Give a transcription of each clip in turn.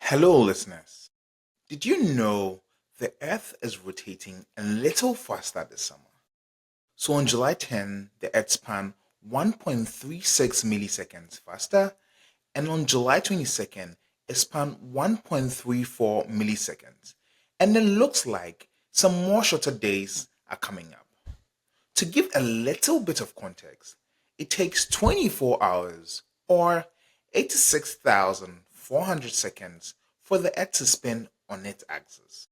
Hello, listeners. Did you know the Earth is rotating a little faster this summer? So on July 10, the Earth spun 1.36 milliseconds faster, and on July 22nd, it spun 1.34 milliseconds. And it looks like some more shorter days are coming up. To give a little bit of context, it takes 24 hours or 86,400 seconds for the Earth to spin on its axis.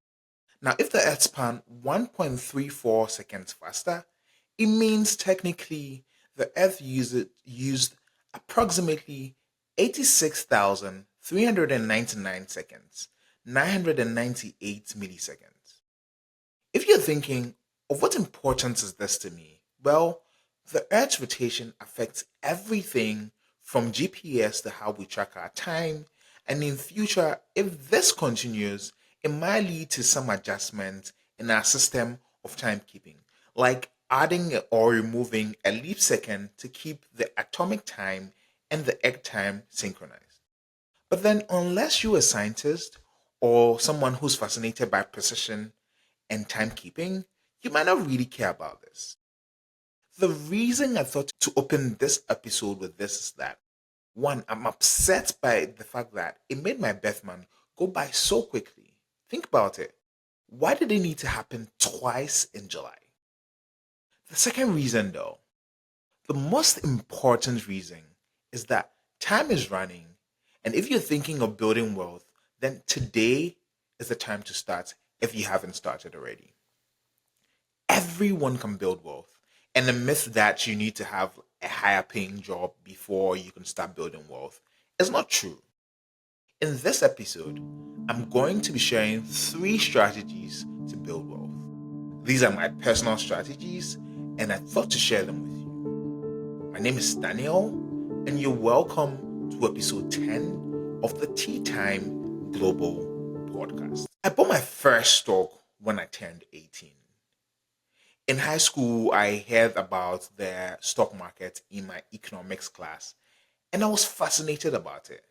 Now, if the Earth spun 1.34 seconds faster, it means technically the Earth used approximately 86,399 seconds, 998 milliseconds. If you're thinking, of what importance is this to me? Well, the Earth's rotation affects everything from GPS to how we track our time. And in future, if this continues, it might lead to some adjustment in our system of timekeeping, like adding or removing a leap second to keep the atomic time and the egg time synchronized. But then, unless you're a scientist or someone who's fascinated by precision and timekeeping, you might not really care about this. The reason I thought to open this episode with this is that one, I'm upset by the fact that it made my birth month go by so quickly. Think about it. Why did it need to happen twice in July? The second reason, though, the most important reason is that time is running. And if you're thinking of building wealth, then today is the time to start if you haven't started already. Everyone can build wealth. And the myth that you need to have a higher paying job before you can start building wealth is not true. In this episode, I'm going to be sharing three strategies to build wealth. These are my personal strategies, and I thought to share them with you. My name is Daniel, and you're welcome to episode 10 of the Tea Time Global podcast. I bought my first stock when I turned 18. In high school, I heard about the stock market in my economics class, and I was fascinated about it.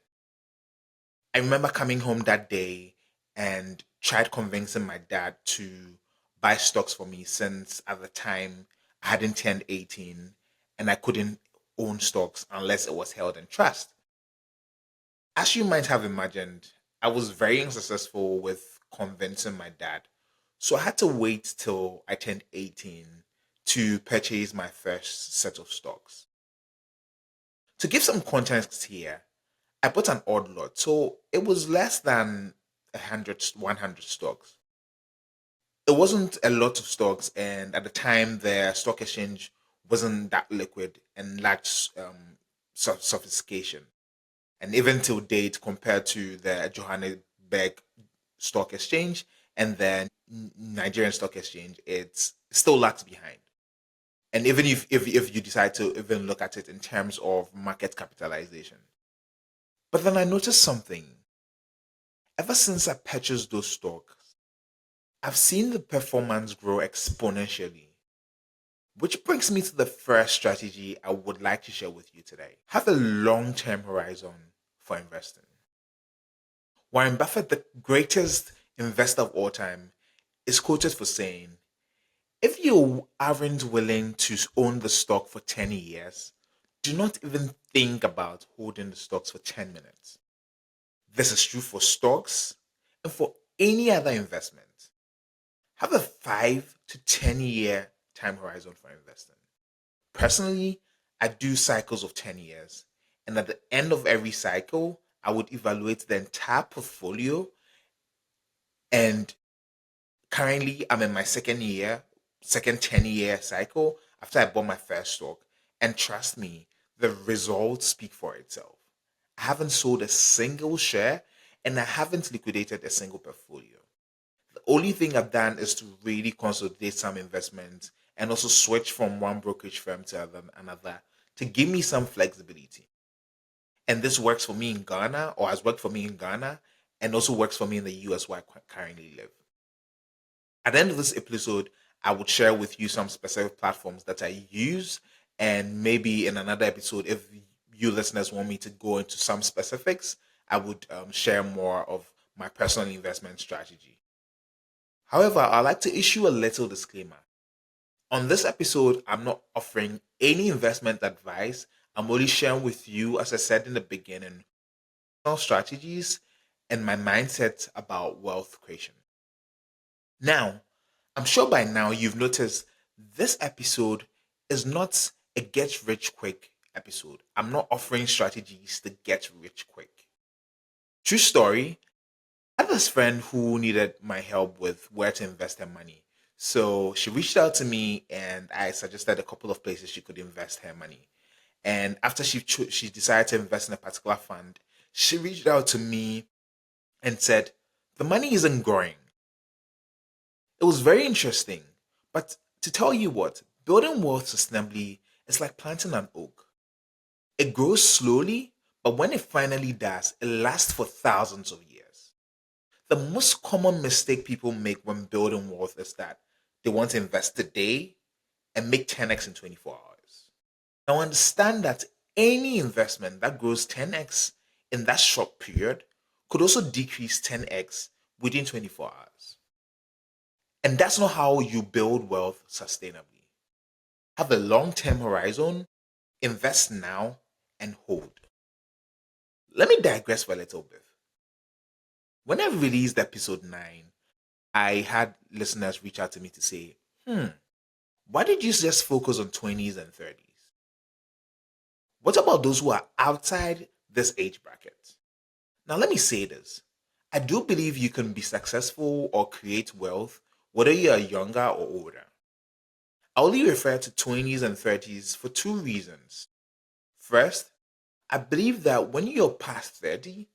I remember coming home that day and tried convincing my dad to buy stocks for me since at the time I hadn't turned 18 and I couldn't own stocks unless it was held in trust. As you might have imagined, I was very unsuccessful with convincing my dad. So I had to wait till I turned 18 to purchase my first set of stocks. To give some context here, I bought an odd lot, so it was less than 100 stocks. It wasn't a lot of stocks, and at the time, the stock exchange wasn't that liquid and lacked sophistication. And even till date, compared to the Johannesburg Stock Exchange and the Nigerian Stock Exchange, it's still lags behind. And even if you decide to even look at it in terms of market capitalization. But then I noticed something. Ever since I purchased those stocks, I've seen the performance grow exponentially. Which brings me to the first strategy I would like to share with you today. Have a long term horizon for investing. Warren Buffett, the greatest investor of all time, is quoted for saying, if you aren't willing to own the stock for 10 years, do not even think about holding the stocks for 10 minutes. This is true for stocks and for any other investment. Have a 5 to 10-year time horizon for investing. Personally, I do cycles of 10 years, and at the end of every cycle, I would evaluate the entire portfolio. And currently, I'm in my second 10-year cycle after I bought my first stock. And trust me, the results speak for itself. I haven't sold a single share and I haven't liquidated a single portfolio. The only thing I've done is to really consolidate some investments and also switch from one brokerage firm to another to give me some flexibility. And this works for me in Ghana, or has worked for me in Ghana, and also works for me in the US where I currently live. At the end of this episode, I would share with you some specific platforms that I use, and maybe in another episode, if you listeners want me to go into some specifics, I would share more of my personal investment strategy. However, I'd like to issue a little disclaimer. On this episode, I'm not offering any investment advice. I'm only sharing with you, as I said in the beginning, personal strategies and my mindset about wealth creation. Now, I'm sure by now you've noticed this episode is not a get rich quick episode. I'm not offering strategies to get rich quick. True story, I had this friend who needed my help with where to invest her money. So she reached out to me and I suggested a couple of places she could invest her money. And after she decided to invest in a particular fund, she reached out to me and said, "The money isn't growing." It was very interesting. But to tell you what, building wealth sustainably is like planting an oak. It grows slowly, but when it finally does, it lasts for thousands of years. The most common mistake people make when building wealth is that they want to invest today and make 10x in 24 hours. Now, understand that any investment that grows 10x in that short period could also decrease 10x within 24 hours. And that's not how you build wealth sustainably. Have a long term horizon, invest now, and hold. Let me digress for a little bit. When I released episode 9, I had listeners reach out to me to say, why did you just focus on 20s and 30s? What about those who are outside this age bracket? Now, let me say this. I do believe you can be successful or create wealth whether you are younger or older. I only refer to 20s and 30s for two reasons. First, I believe that when you're past 30,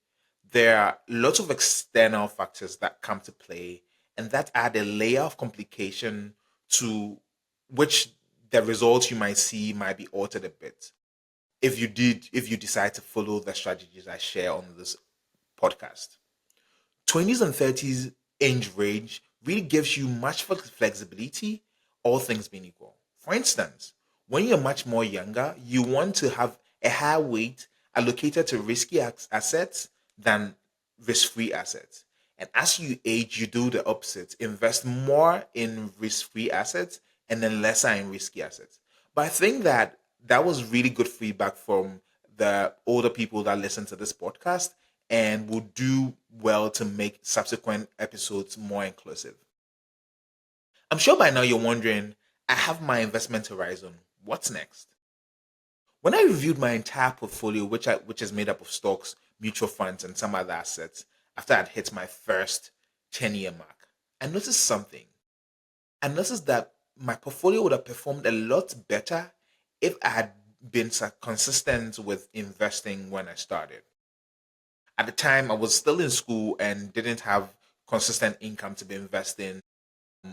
there are lots of external factors that come to play and that add a layer of complication to which the results you might see might be altered a bit if you decide to follow the strategies I share on this podcast. 20s and 30s age range really gives you much flexibility, all things being equal. For instance, when you're much more younger, you want to have a higher weight allocated to risky assets than risk free assets. And as you age, you do the opposite invest more in risk free assets and then lesser in risky assets. But I think that was really good feedback from the older people that listen to this podcast and will do well to make subsequent episodes more inclusive. I'm sure by now you're wondering, I have my investment horizon. What's next? When I reviewed my entire portfolio, which is made up of stocks, mutual funds, and some other assets, after I'd hit my first 10-year mark, I noticed something. I noticed that my portfolio would have performed a lot better if I had been consistent with investing when I started. At the time, I was still in school and didn't have consistent income to be investing.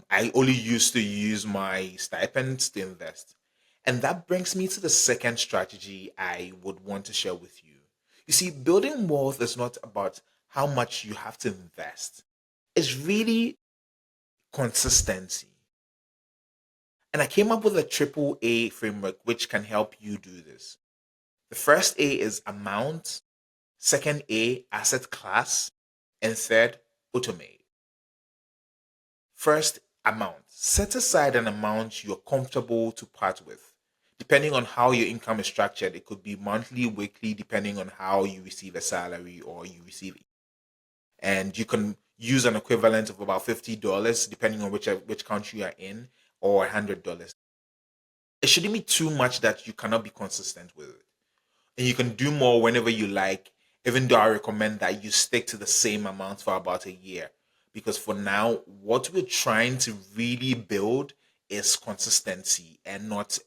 I only used to use my stipends to invest. And that brings me to the second strategy I would want to share with you. You see, building wealth is not about how much you have to invest, it's really consistency. And I came up with a triple A framework which can help you do this. The first A is amount, second A, asset class, and third, automate. First, amount. Set aside an amount you're comfortable to part with. Depending on how your income is structured, it could be monthly, weekly, depending on how you receive a salary or you receive it. And you can use an equivalent of about $50, depending on which country you're in, or $100. It shouldn't be too much that you cannot be consistent with it. And you can do more whenever you like, even though I recommend that you stick to the same amount for about a year. Because for now, what we're trying to really build is consistency and not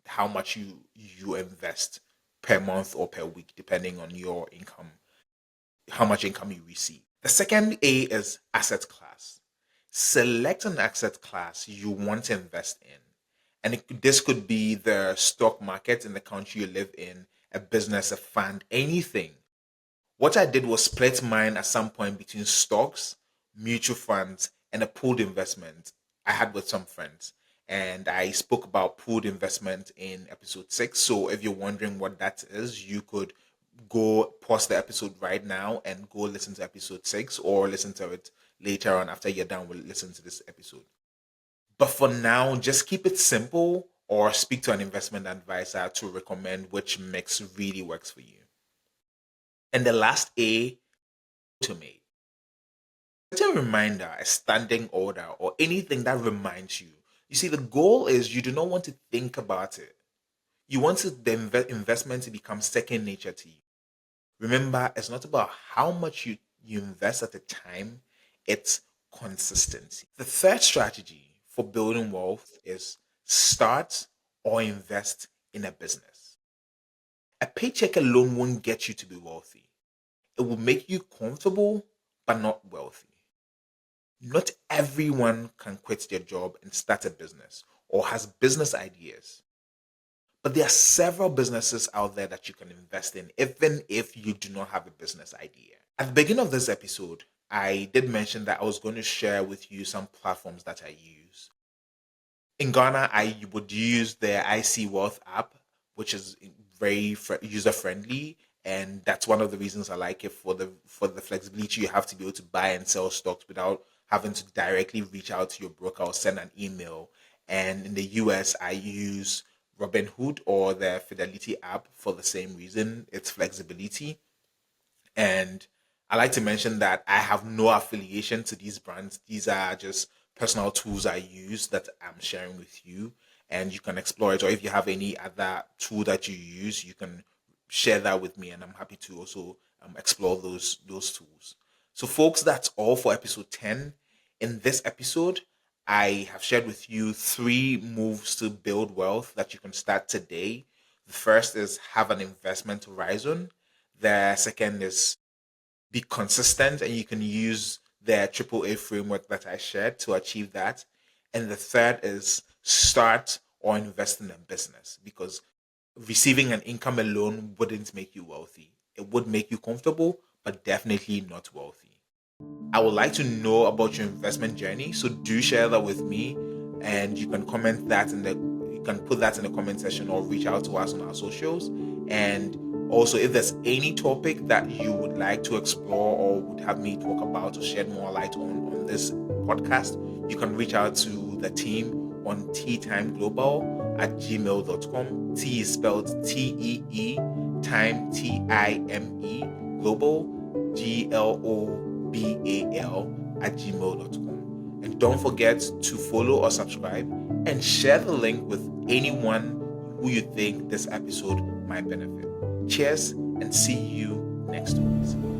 how much you invest per month or per week, depending on your income, how much income you receive. The second A is asset class. Select an asset class you want to invest in. And this could be the stock market in the country you live in, a business, a fund, anything. What I did was split mine at some point between stocks, mutual funds, and a pooled investment I had with some friends. And I spoke about pooled investment in episode 6. So if you're wondering what that is, you could go pause the episode right now and go listen to episode 6, or listen to it later on after you're done with listening to this episode. But for now, just keep it simple or speak to an investment advisor to recommend which mix really works for you. And the last A, automate. Set a reminder, a standing order, or anything that reminds you. You see, the goal is you do not want to think about it. You want the investment to become second nature to you. Remember, it's not about how much you invest at a time, it's consistency. The third strategy for building wealth is start or invest in a business. A paycheck alone won't get you to be wealthy. It will make you comfortable, but not wealthy. Not everyone can quit their job and start a business or has business ideas. But there are several businesses out there that you can invest in, even if you do not have a business idea. At the beginning of this episode, I did mention that I was going to share with you some platforms that I use. In Ghana, I would use the IC Wealth app, which is very user friendly, and that's one of the reasons I like it, for the flexibility you have to be able to buy and sell stocks without having to directly reach out to your broker or send an email. And in the US, I use Robinhood or the Fidelity app for the same reason, its flexibility. And I like to mention that I have no affiliation to these brands. These are just personal tools I use that I'm sharing with you, and you can explore it. Or if you have any other tool that you use, you can share that with me, and I'm happy to also explore those tools. So, folks, that's all for episode 10. In this episode, I have shared with you 3 moves to build wealth that you can start today. The first is have an investment horizon. The second is be consistent, and you can use the AAA framework that I shared to achieve that. And the third is start or invest in a business, because receiving an income alone wouldn't make you wealthy. It would make you comfortable, but definitely not wealthy. I would like to know about your investment journey, so do share that with me, and you can comment that in the you can put that in the comment section or reach out to us on our socials. And also, if there's any topic that you would like to explore or would have me talk about or shed more light on this podcast, you can reach out to the team on teatimeglobal@gmail.com. T is spelled TEE, time TIME, global global at don't forget to follow or subscribe and share the link with anyone who you think this episode might benefit. Cheers, and see you next week.